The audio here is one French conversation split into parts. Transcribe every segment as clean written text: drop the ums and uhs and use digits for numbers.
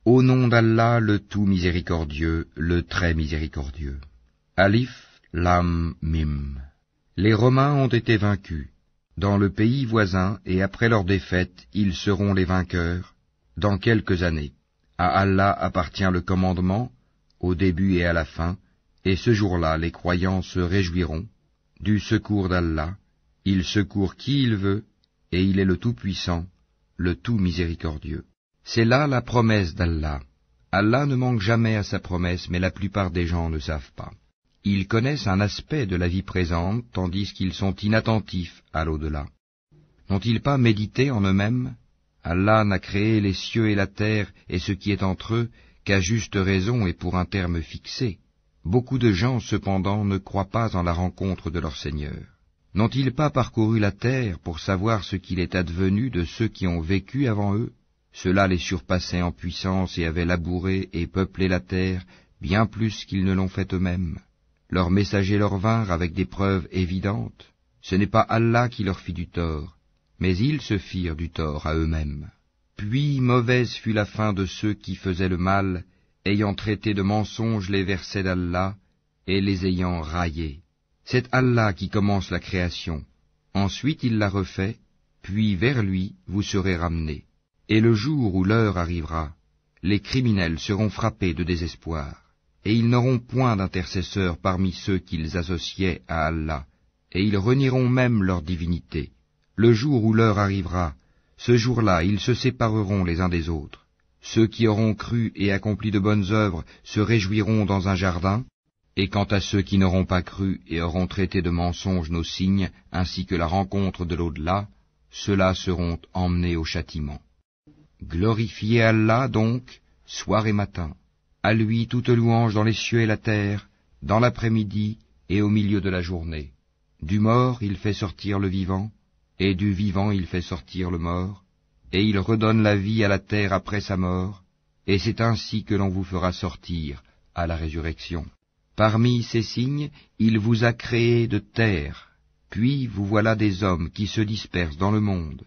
Au nom d'Allah, le tout miséricordieux, le très miséricordieux. Alif, Lam, Mim. Les Romains ont été vaincus. Dans le pays voisin, et après leur défaite, ils seront les vainqueurs, dans quelques années. À Allah appartient le commandement, au début et à la fin, et ce jour-là les croyants se réjouiront du secours d'Allah. Il secourt qui il veut, et il est le Tout-Puissant, le Tout Miséricordieux. C'est là la promesse d'Allah. Allah ne manque jamais à sa promesse, mais la plupart des gens ne savent pas. Ils connaissent un aspect de la vie présente, tandis qu'ils sont inattentifs à l'au-delà. N'ont-ils pas médité en eux-mêmes? Allah n'a créé les cieux et la terre et ce qui est entre eux qu'à juste raison et pour un terme fixé. Beaucoup de gens, cependant, ne croient pas en la rencontre de leur Seigneur. N'ont-ils pas parcouru la terre pour savoir ce qu'il est advenu de ceux qui ont vécu avant eux? Ceux-là les surpassaient en puissance et avaient labouré et peuplé la terre bien plus qu'ils ne l'ont fait eux-mêmes. Leurs messagers leur vinrent avec des preuves évidentes. Ce n'est pas Allah qui leur fit du tort, mais ils se firent du tort à eux-mêmes. Puis mauvaise fut la fin de ceux qui faisaient le mal, ayant traité de mensonges les versets d'Allah et les ayant raillés. C'est Allah qui commence la création. Ensuite il la refait, puis vers lui vous serez ramenés. Et le jour où l'heure arrivera, les criminels seront frappés de désespoir, et ils n'auront point d'intercesseurs parmi ceux qu'ils associaient à Allah, et ils renieront même leur divinité. Le jour où l'heure arrivera, ce jour-là ils se sépareront les uns des autres. Ceux qui auront cru et accompli de bonnes œuvres se réjouiront dans un jardin, et quant à ceux qui n'auront pas cru et auront traité de mensonges nos signes, ainsi que la rencontre de l'au-delà, ceux-là seront emmenés au châtiment. Glorifiez Allah donc, soir et matin. À lui toute louange dans les cieux et la terre, dans l'après-midi et au milieu de la journée. Du mort il fait sortir le vivant, et du vivant il fait sortir le mort, et il redonne la vie à la terre après sa mort, et c'est ainsi que l'on vous fera sortir à la résurrection. Parmi ces signes, il vous a créé de terre, puis vous voilà des hommes qui se dispersent dans le monde.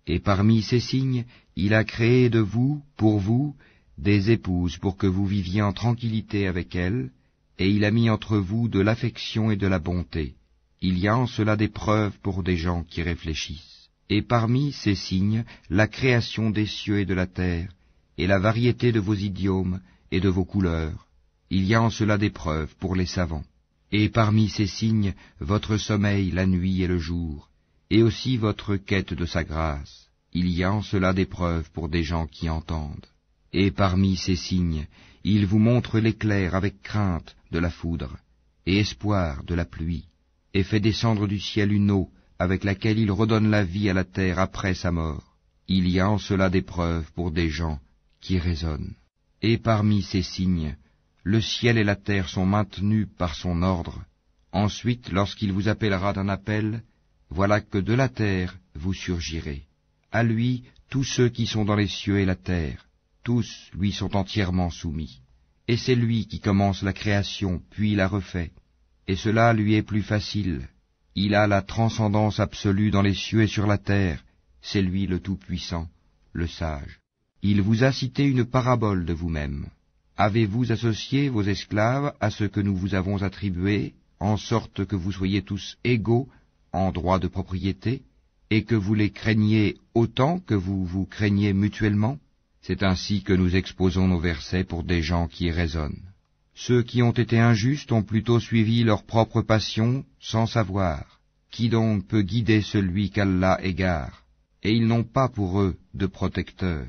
Et parmi ces signes, il a créé de vous, pour vous, des épouses pour que vous viviez en tranquillité avec elles, et il a mis entre vous de l'affection et de la bonté. Il y a en cela des preuves pour des gens qui réfléchissent. Et parmi ces signes, la création des cieux et de la terre, et la variété de vos idiomes et de vos couleurs. Il y a en cela des preuves pour les savants. Et parmi ces signes, votre sommeil la nuit et le jour, et aussi votre quête de sa grâce. Il y a en cela des preuves pour des gens qui entendent. Et parmi ces signes, il vous montre l'éclair avec crainte de la foudre, et espoir de la pluie, et fait descendre du ciel une eau avec laquelle il redonne la vie à la terre après sa mort. Il y a en cela des preuves pour des gens qui raisonnent. Et parmi ces signes, le ciel et la terre sont maintenus par son ordre. Ensuite, lorsqu'il vous appellera d'un appel, voilà que de la terre vous surgirez. À lui, tous ceux qui sont dans les cieux et la terre, tous lui sont entièrement soumis. Et c'est lui qui commence la création, puis la refait. Et cela lui est plus facile. Il a la transcendance absolue dans les cieux et sur la terre. C'est lui le Tout-Puissant, le Sage. Il vous a cité une parabole de vous-même. Avez-vous associé vos esclaves à ce que nous vous avons attribué, en sorte que vous soyez tous égaux en droit de propriété, et que vous les craigniez autant que vous vous craignez mutuellement? C'est ainsi que nous exposons nos versets pour des gens qui raisonnent. Ceux qui ont été injustes ont plutôt suivi leur propre passion sans savoir. Qui donc peut guider celui qu'Allah égare? Et ils n'ont pas pour eux de protecteur.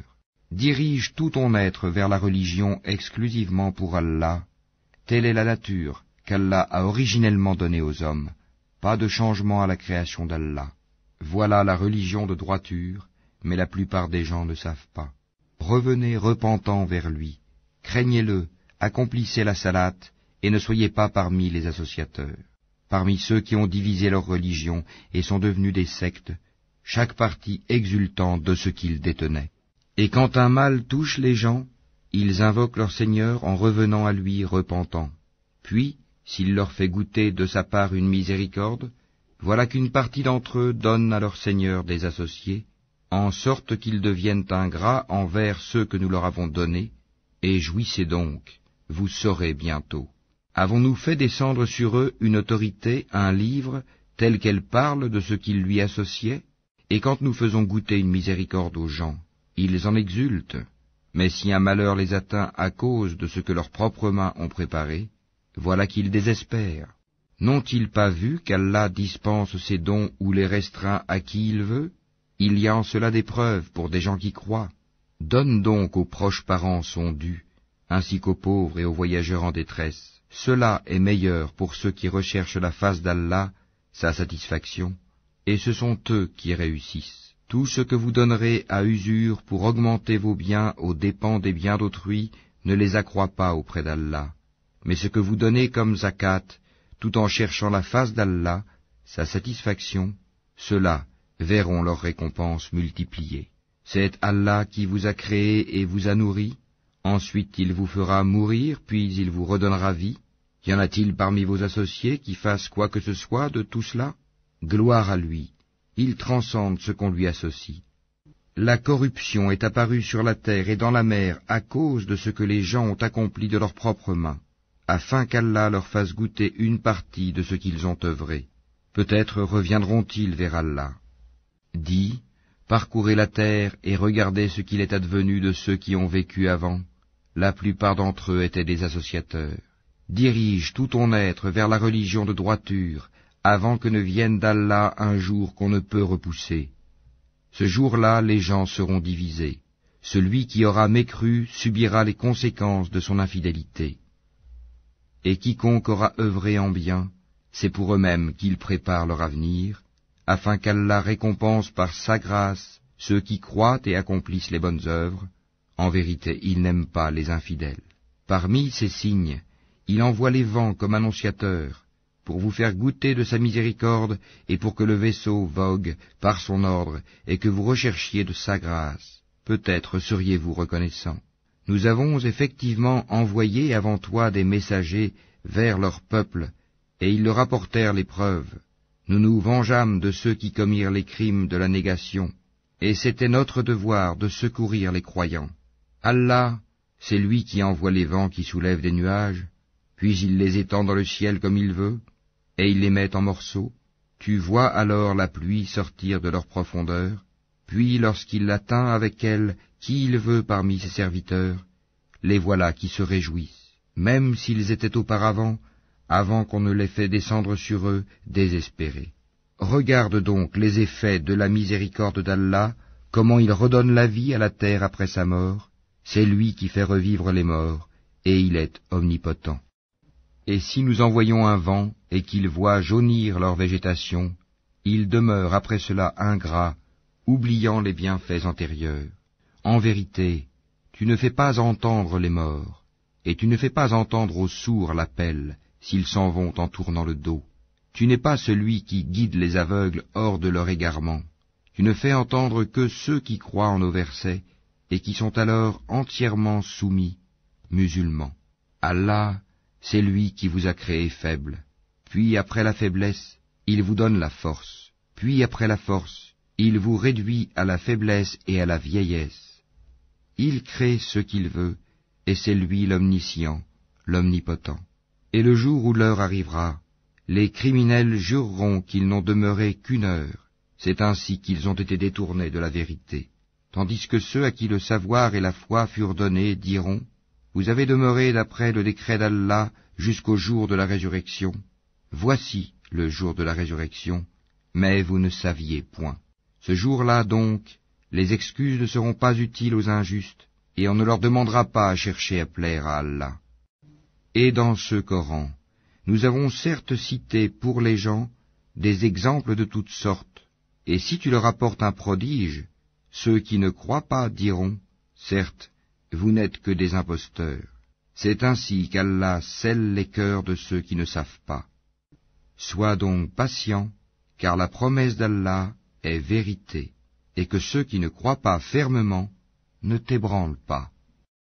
Dirige tout ton être vers la religion exclusivement pour Allah. Telle est la nature qu'Allah a originellement donnée aux hommes. Pas de changement à la création d'Allah. Voilà la religion de droiture, mais la plupart des gens ne savent pas. Revenez repentants vers lui, craignez-le, accomplissez la salate, et ne soyez pas parmi les associateurs. Parmi ceux qui ont divisé leur religion et sont devenus des sectes, chaque parti exultant de ce qu'ils détenaient. Et quand un mal touche les gens, ils invoquent leur Seigneur en revenant à lui repentants. Puis, s'il leur fait goûter de sa part une miséricorde, voilà qu'une partie d'entre eux donne à leur Seigneur des associés, en sorte qu'ils deviennent ingrats envers ceux que nous leur avons donnés, et jouissez donc, vous saurez bientôt. Avons-nous fait descendre sur eux une autorité, un livre, tel qu'elle parle de ce qu'ils lui associaient? Et quand nous faisons goûter une miséricorde aux gens, ils en exultent. Mais si un malheur les atteint à cause de ce que leurs propres mains ont préparé, voilà qu'ils désespèrent. N'ont-ils pas vu qu'Allah dispense ses dons ou les restreint à qui il veut? Il y a en cela des preuves pour des gens qui croient. Donne donc aux proches parents son dû, ainsi qu'aux pauvres et aux voyageurs en détresse. Cela est meilleur pour ceux qui recherchent la face d'Allah, sa satisfaction, et ce sont eux qui réussissent. Tout ce que vous donnerez à usure pour augmenter vos biens aux dépens des biens d'autrui ne les accroît pas auprès d'Allah. Mais ce que vous donnez comme zakat, tout en cherchant la face d'Allah, sa satisfaction, ceux-là verront leur récompense multipliée. C'est Allah qui vous a créé et vous a nourri. Ensuite il vous fera mourir, puis il vous redonnera vie. Y en a-t-il parmi vos associés qui fassent quoi que ce soit de tout cela? Gloire à lui, il transcende ce qu'on lui associe. La corruption est apparue sur la terre et dans la mer à cause de ce que les gens ont accompli de leurs propres mains, afin qu'Allah leur fasse goûter une partie de ce qu'ils ont œuvré. Peut-être reviendront-ils vers Allah. Dis, parcourez la terre et regardez ce qu'il est advenu de ceux qui ont vécu avant. La plupart d'entre eux étaient des associateurs. Dirige tout ton être vers la religion de droiture, avant que ne vienne d'Allah un jour qu'on ne peut repousser. Ce jour-là, les gens seront divisés. Celui qui aura mécru subira les conséquences de son infidélité. Et quiconque aura œuvré en bien, c'est pour eux-mêmes qu'ils préparent leur avenir, afin qu'Allah récompense par sa grâce ceux qui croient et accomplissent les bonnes œuvres. En vérité, il n'aime pas les infidèles. Parmi ces signes, il envoie les vents comme annonciateurs, pour vous faire goûter de sa miséricorde et pour que le vaisseau vogue par son ordre et que vous recherchiez de sa grâce. Peut-être seriez-vous reconnaissants. Nous avons effectivement envoyé avant toi des messagers vers leur peuple, et ils leur apportèrent les preuves. Nous nous vengeâmes de ceux qui commirent les crimes de la négation, et c'était notre devoir de secourir les croyants. Allah, c'est lui qui envoie les vents qui soulèvent des nuages, puis il les étend dans le ciel comme il veut, et il les met en morceaux. Tu vois alors la pluie sortir de leur profondeur, puis lorsqu'il l'atteint avec elle qui il veut parmi ses serviteurs, les voilà qui se réjouissent, même s'ils étaient auparavant, avant qu'on ne les fait descendre sur eux, désespérés. Regarde donc les effets de la miséricorde d'Allah, comment il redonne la vie à la terre après sa mort. C'est lui qui fait revivre les morts, et il est omnipotent. Et si nous envoyons un vent, et qu'il voit jaunir leur végétation, ils demeurent après cela ingrats, oubliant les bienfaits antérieurs. En vérité, tu ne fais pas entendre les morts, et tu ne fais pas entendre aux sourds l'appel, s'ils s'en vont en tournant le dos. Tu n'es pas celui qui guide les aveugles hors de leur égarement. Tu ne fais entendre que ceux qui croient en nos versets, et qui sont alors entièrement soumis, musulmans. Allah, c'est lui qui vous a créé faible. Puis après la faiblesse, il vous donne la force. Puis après la force, il vous réduit à la faiblesse et à la vieillesse. Il crée ce qu'il veut, et c'est lui l'omniscient, l'omnipotent. Et le jour où l'heure arrivera, les criminels jureront qu'ils n'ont demeuré qu'une heure. C'est ainsi qu'ils ont été détournés de la vérité. Tandis que ceux à qui le savoir et la foi furent donnés diront, vous avez demeuré d'après le décret d'Allah jusqu'au jour de la résurrection. Voici le jour de la résurrection, mais vous ne saviez point. Ce jour-là donc, les excuses ne seront pas utiles aux injustes, et on ne leur demandera pas à chercher à plaire à Allah. Et dans ce Coran, nous avons certes cité pour les gens des exemples de toutes sortes, et si tu leur apportes un prodige, ceux qui ne croient pas diront, certes, vous n'êtes que des imposteurs. C'est ainsi qu'Allah scelle les cœurs de ceux qui ne savent pas. Sois donc patient, car la promesse d'Allah est vérité, et que ceux qui ne croient pas fermement ne t'ébranlent pas.